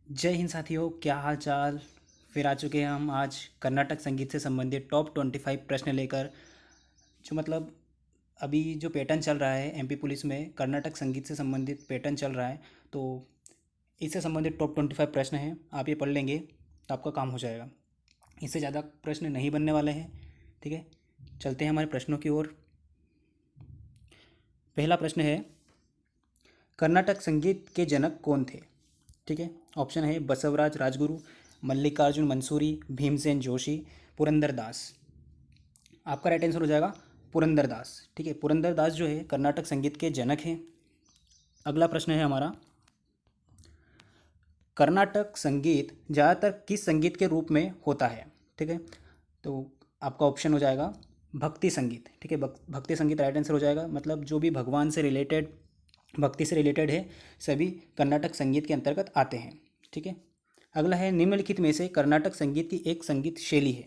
जय हिंद साथियों, क्या हाल चाल। फिर आ चुके हैं हम आज कर्नाटक संगीत से संबंधित टॉप 25 प्रश्न लेकर। जो मतलब अभी जो पैटर्न चल रहा है एमपी पुलिस में, कर्नाटक संगीत से संबंधित पैटर्न चल रहा है। तो इससे संबंधित टॉप 25 प्रश्न हैं, आप ये पढ़ लेंगे तो आपका काम हो जाएगा। इससे ज़्यादा प्रश्न नहीं बनने वाले हैं। ठीक है, चलते हैं हमारे प्रश्नों की ओर। पहला प्रश्न है, कर्नाटक संगीत के जनक कौन थे? ठीक है, ऑप्शन है बसवराज राजगुरु, मल्लिकार्जुन मंसूरी, भीमसेन जोशी, पुरंदर दास। आपका राइट आंसर हो जाएगा पुरंदर दास। ठीक है, पुरंदर दास जो है कर्नाटक संगीत के जनक हैं। अगला प्रश्न है हमारा, कर्नाटक संगीत ज़्यादातर किस संगीत के रूप में होता है? ठीक है, तो आपका ऑप्शन हो जाएगा भक्ति संगीत। ठीक है, भक्ति संगीत राइट आंसर हो जाएगा। मतलब जो भी भगवान से रिलेटेड, भक्ति से रिलेटेड है, सभी कर्नाटक संगीत के अंतर्गत आते हैं। ठीक है, अगला है, निम्नलिखित में से कर्नाटक संगीत की एक संगीत शैली है?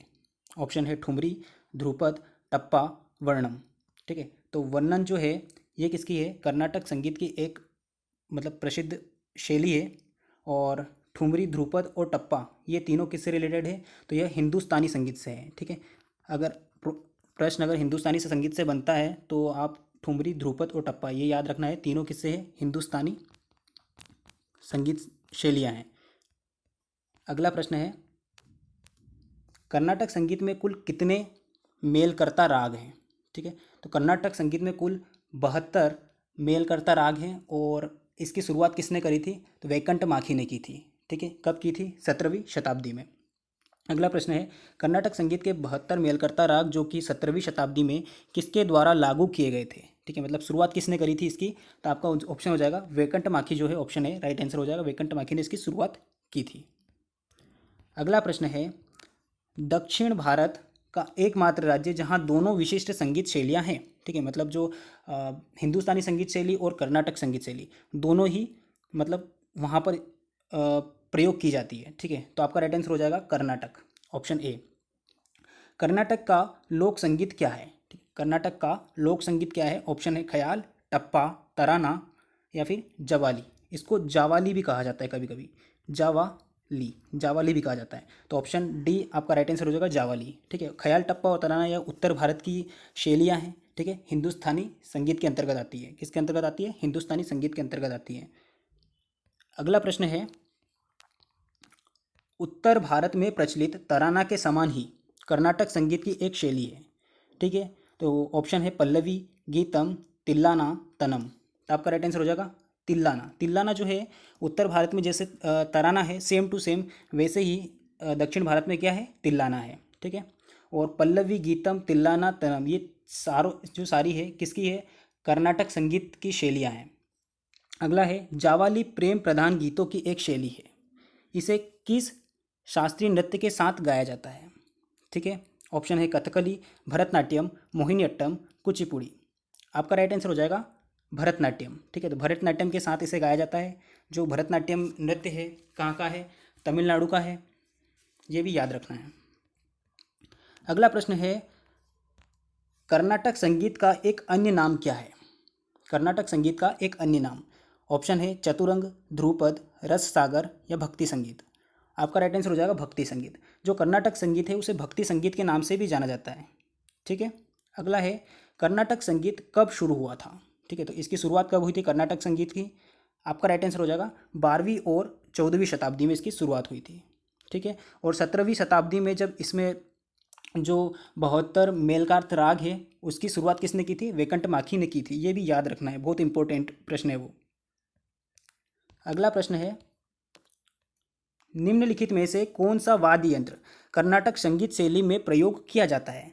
ऑप्शन है ठुमरी, ध्रुपद, टप्पा, वर्णम। ठीक है, तो वर्णन जो है ये किसकी है? कर्नाटक संगीत की एक मतलब प्रसिद्ध शैली है। और ठुमरी, ध्रुपद और टप्पा ये तीनों किससे रिलेटेड है? तो यह हिंदुस्तानी संगीत से है। ठीक है, अगर प्रश्न अगर हिंदुस्तानी से संगीत से बनता है तो आप ठुमरी, ध्रुपद और टप्पा ये याद रखना है, तीनों किससे है? हिंदुस्तानी संगीत शैलियाँ हैं। अगला प्रश्न है, कर्नाटक संगीत में कुल कितने मेलकर्ता राग हैं? ठीक है, तो कर्नाटक संगीत में कुल 72 मेलकर्ता राग हैं। और इसकी शुरुआत किसने करी थी? तो वैकंठ माखी ने की थी। ठीक है, कब की थी? 17वीं शताब्दी में। अगला प्रश्न है, कर्नाटक संगीत के 72 मेलकर्ता राग जो कि 17वीं शताब्दी में किसके द्वारा लागू किए गए थे? ठीक है, मतलब शुरुआत किसने करी थी इसकी? तो आपका ऑप्शन हो जाएगा वैकंठ माखी, जो है ऑप्शन है राइट आंसर हो जाएगा। वैकंठ माखी ने इसकी शुरुआत की थी। अगला प्रश्न है, दक्षिण भारत का एकमात्र राज्य जहां दोनों विशिष्ट संगीत शैलियां हैं। ठीक है, मतलब जो हिंदुस्तानी संगीत शैली और कर्नाटक संगीत शैली दोनों ही मतलब वहां पर प्रयोग की जाती है। ठीक है, तो आपका राइट आंसर हो जाएगा कर्नाटक, ऑप्शन ए। कर्नाटक का लोक संगीत क्या है? ठीक, कर्नाटक का लोक संगीत क्या है? ऑप्शन है ख्याल, टप्पा, तराना या फिर जवाली। इसको जावाली भी कहा जाता है कभी कभी, जावाली, जावाली भी कहा जाता है। तो ऑप्शन डी आपका राइट आंसर हो जाएगा जावाली। ठीक है, ख्याल, टप्पा और तराना यह उत्तर भारत की शैलियाँ हैं। ठीक है, हिंदुस्तानी संगीत के अंतर्गत आती है। किसके अंतर्गत आती है? हिंदुस्तानी संगीत के अंतर्गत आती है। अगला प्रश्न है, उत्तर भारत में प्रचलित तराना के समान ही कर्नाटक संगीत की एक शैली है। ठीक है, तो ऑप्शन है पल्लवी, गीतम, तिल्लाना, तनम। तो आपका राइट आंसर हो जाएगा तिल्लाना। तिल्लाना जो है उत्तर भारत में जैसे तराना है, सेम टू सेम वैसे ही दक्षिण भारत में क्या है? तिल्लाना है। ठीक है, और पल्लवी, गीतम, तिल्लाना, तनम ये सारों जो सारी है किसकी है? कर्नाटक संगीत की शैलियाँ हैं। अगला है, जावाली प्रेम प्रधान गीतों की एक शैली है। इसे किस शास्त्रीय नृत्य के साथ गाया जाता है? ठीक है, ऑप्शन है कथकली, भरतनाट्यम, मोहिनीअट्टम, कुचिपुड़ी। आपका राइट आंसर हो जाएगा भरतनाट्यम। ठीक है, तो भरतनाट्यम के साथ इसे गाया जाता है। जो भरतनाट्यम नृत्य है कहाँ का है? तमिलनाडु का है, ये भी याद रखना है। अगला प्रश्न है, कर्नाटक संगीत का एक अन्य नाम क्या है? कर्नाटक संगीत का एक अन्य नाम, ऑप्शन है चतुरंग, ध्रुपद, रस सागर या भक्ति संगीत। आपका राइट आंसर हो जाएगा भक्ति संगीत। जो कर्नाटक संगीत है उसे भक्ति संगीत के नाम से भी जाना जाता है। ठीक है, अगला है, कर्नाटक संगीत कब शुरू हुआ था? ठीक है, तो इसकी शुरुआत कब हुई थी कर्नाटक संगीत की? आपका राइट आंसर हो जाएगा 12वीं और 14वीं शताब्दी में इसकी शुरुआत हुई थी। ठीक है, और 17वीं शताब्दी में जब इसमें जो 72 मेलकार्त राग है उसकी शुरुआत किसने की थी? वैकंठ माखी ने की थी। ये भी याद रखना है, बहुत इंपॉर्टेंट प्रश्न है वो। अगला प्रश्न है, निम्नलिखित में से कौन सा वाद्य यंत्र कर्नाटक संगीत शैली में प्रयोग किया जाता है?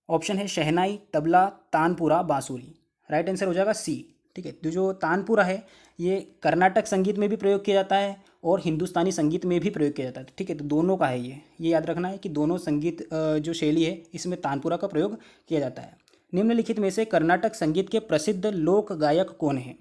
ऑप्शन है शहनाई, तबला, तानपुरा, बांसुरी। राइट आंसर हो जाएगा सी। ठीक है, तो जो तानपुरा है ये कर्नाटक संगीत में भी प्रयोग किया जाता है और हिंदुस्तानी संगीत में भी प्रयोग किया जाता है। ठीक है, तो दोनों का है ये याद रखना है कि दोनों संगीत जो शैली है इसमें तानपुरा का प्रयोग किया जाता है। निम्नलिखित में से कर्नाटक संगीत के प्रसिद्ध लोक गायक कौन है?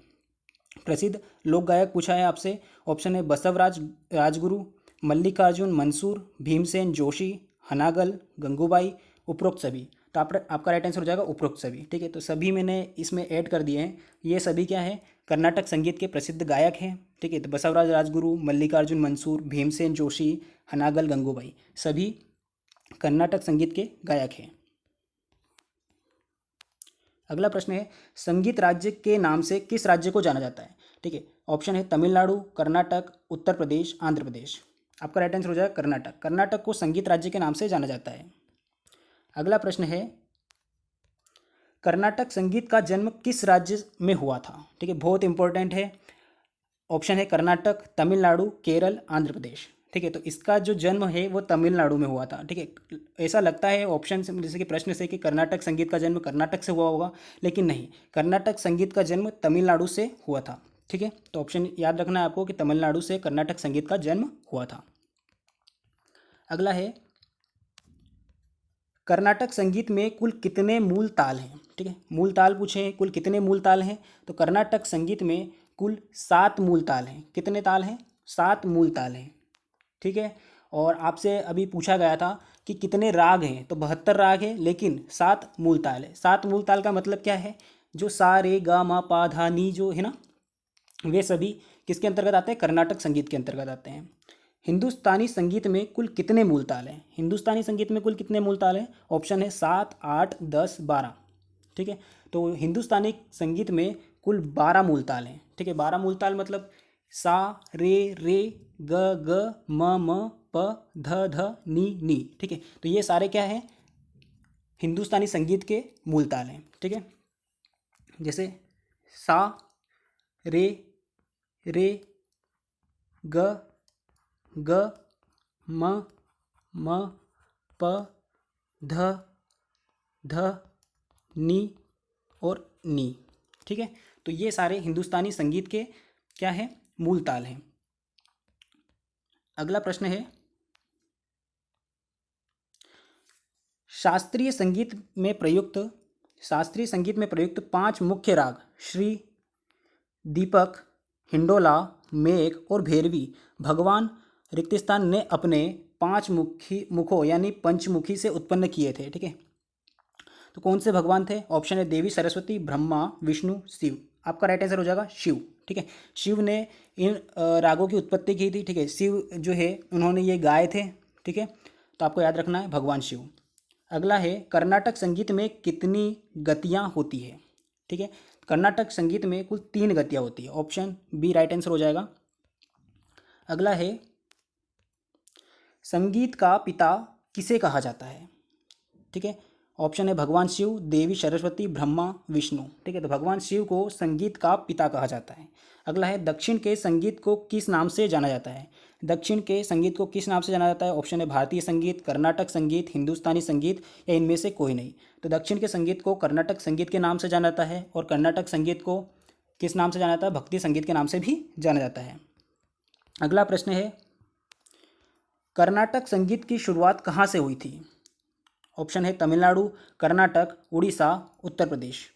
प्रसिद्ध लोक गायक पूछा है आपसे। ऑप्शन है बसवराज राजगुरु, मल्लिकार्जुन मंसूर, भीमसेन जोशी, हनागल, गंगूबाई, उपरोक्त सभी। तो आपका राइट आंसर हो जाएगा उपरोक्त सभी। ठीक है, तो सभी मैंने इसमें ऐड कर दिए हैं। ये सभी क्या है? कर्नाटक संगीत के प्रसिद्ध गायक हैं, ठीक है। तो बसवराज राजगुरु, मल्लिकार्जुन मंसूर, भीमसेन जोशी, हनागल गंगूबाई, सभी कर्नाटक संगीत के गायक हैं। अगला प्रश्न है, संगीत राज्य के नाम से किस राज्य को जाना जाता है, ठीक है। ऑप्शन है तमिलनाडु, कर्नाटक, उत्तर प्रदेश, आंध्र प्रदेश। आपका राइट आंसर हो जाएगा कर्नाटक। कर्नाटक को संगीत राज्य के नाम से जाना जाता है। अगला प्रश्न है, कर्नाटक संगीत का जन्म किस राज्य में हुआ था, ठीक है। बहुत इंपॉर्टेंट है। ऑप्शन है कर्नाटक, तमिलनाडु, केरल, आंध्र प्रदेश, ठीक है। तो इसका जो जन्म है वो तमिलनाडु में हुआ था, ठीक है। ऐसा लगता है ऑप्शन से, जैसे कि प्रश्न से, कि कर्नाटक संगीत का जन्म कर्नाटक से हुआ होगा, लेकिन नहीं, कर्नाटक संगीत का जन्म तमिलनाडु से हुआ था, ठीक है। तो ऑप्शन याद रखना है आपको कि तमिलनाडु से कर्नाटक संगीत का जन्म हुआ था। अगला है, कर्नाटक संगीत में कुल कितने मूल ताल हैं, ठीक है। मूल ताल पूछे हैं, कुल कितने मूल ताल हैं, तो कर्नाटक संगीत में कुल 7 मूल ताल हैं। कितने ताल हैं? 7 मूल ताल हैं, ठीक है। और आपसे अभी पूछा गया था कि कितने राग हैं, तो 72 राग हैं, लेकिन 7 मूल ताल है। 7 मूल ताल का मतलब क्या है? जो सा रे गा मा पा धा नी जो है ना, वे सभी किसके अंतर्गत आते हैं? कर्नाटक संगीत के अंतर्गत आते हैं। हिंदुस्तानी संगीत में कुल कितने मूल ताल हैं? हिंदुस्तानी संगीत में कुल कितने मूल ताल हैं? ऑप्शन है 7, 8, 10, 12, ठीक है। तो हिंदुस्तानी संगीत में कुल 12 मूल ताल हैं, ठीक है। 12 मूल ताल मतलब सा रे ग म प ध ध नी, ठीक है। तो ये सारे क्या हैं? हिंदुस्तानी संगीत के मूल ताल हैं, ठीक है। जैसे सा रे ग म प ध नी और नी, ठीक है। तो ये सारे हिंदुस्तानी संगीत के क्या है? मूल ताल हैं। अगला प्रश्न है, शास्त्रीय संगीत में प्रयुक्त 5 मुख्य राग श्री, दीपक, हिंडोला, मेघ और भैरवी भगवान रिक्तिस्थान ने अपने 5 मुखों यानी पंचमुखी से उत्पन्न किए थे, ठीक है। तो कौन से भगवान थे? ऑप्शन है देवी सरस्वती, ब्रह्मा, विष्णु, शिव। आपका राइट आंसर हो जाएगा शिव, ठीक है। शिव ने इन रागों की उत्पत्ति की थी, ठीक है। शिव जो है उन्होंने ये गाए थे, ठीक है। तो आपको याद रखना है भगवान शिव। अगला है, कर्नाटक संगीत में कितनी गतियाँ होती है, ठीक है। कर्नाटक संगीत में कुल 3 गतियाँ होती है। ऑप्शन बी राइट आंसर हो जाएगा। अगला है, संगीत का पिता किसे कहा जाता है, ठीक है। ऑप्शन है भगवान शिव, देवी सरस्वती, ब्रह्मा, विष्णु, ठीक है। तो भगवान शिव को संगीत का पिता कहा जाता है। अगला है, दक्षिण के संगीत को किस नाम से जाना जाता है? दक्षिण के संगीत को किस नाम से जाना जाता है? ऑप्शन है भारतीय संगीत, कर्नाटक संगीत, हिंदुस्तानी संगीत या इनमें से कोई नहीं। तो दक्षिण के संगीत को कर्नाटक संगीत के नाम से जाना जाता है, और कर्नाटक संगीत को किस नाम से जाना जाता है? भक्ति संगीत के नाम से भी जाना जाता है। अगला प्रश्न है, कर्नाटक संगीत की शुरुआत कहाँ से हुई थी? ऑप्शन है तमिलनाडु, कर्नाटक, उड़ीसा, उत्तर प्रदेश।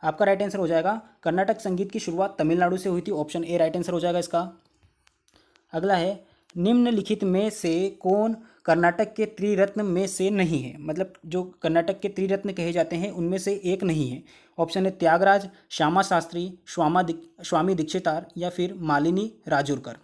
आपका राइट आंसर हो जाएगा कर्नाटक संगीत की शुरुआत तमिलनाडु से हुई थी। ऑप्शन ए राइट आंसर हो जाएगा इसका। अगला है, निम्नलिखित में से कौन कर्नाटक के त्रिरत्न में से नहीं है? मतलब जो कर्नाटक के त्रिरत्न कहे जाते हैं उनमें से एक नहीं है। ऑप्शन है त्यागराज, श्यामा शास्त्री, स्वामी दीक्षितार या फिर मालिनी राजुरकर।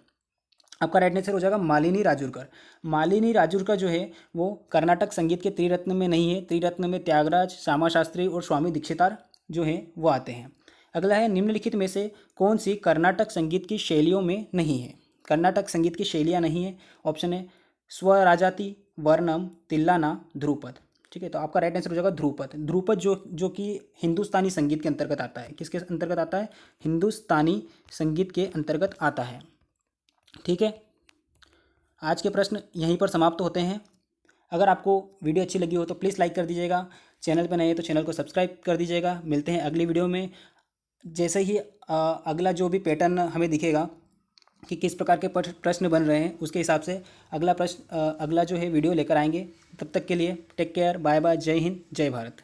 आपका राइट आंसर हो जाएगा मालिनी राजुरकर। मालिनी राजुरकर जो है वो कर्नाटक संगीत के त्रिरत्न में नहीं है। त्रिरत्न में त्यागराज, श्यामा शास्त्री और स्वामी दीक्षितार जो हैं वो आते हैं। अगला है, निम्नलिखित में से कौन सी कर्नाटक संगीत की शैलियों में नहीं है? कर्नाटक संगीत की शैलियाँ नहीं है। ऑप्शन है स्वराजाति, वर्णम, तिल्लाना, ध्रुपद, ठीक है। तो आपका राइट आंसर हो जाएगा ध्रुपद। ध्रुपद जो कि हिंदुस्तानी संगीत के अंतर्गत आता है। किसके अंतर्गत आता है? हिंदुस्तानी संगीत के अंतर्गत आता है, ठीक है। आज के प्रश्न यहीं पर समाप्त होते हैं। अगर आपको वीडियो अच्छी लगी हो तो प्लीज़ लाइक कर दीजिएगा। चैनल पर नए हैं तो चैनल को सब्सक्राइब कर दीजिएगा। मिलते हैं अगली वीडियो में। जैसे ही अगला जो भी पैटर्न हमें दिखेगा कि किस प्रकार के प्रश्न बन रहे हैं, उसके हिसाब से अगला जो है वीडियो लेकर आएंगे। तब तक के लिए टेक केयर, बाय बाय, जय हिंद, जय भारत।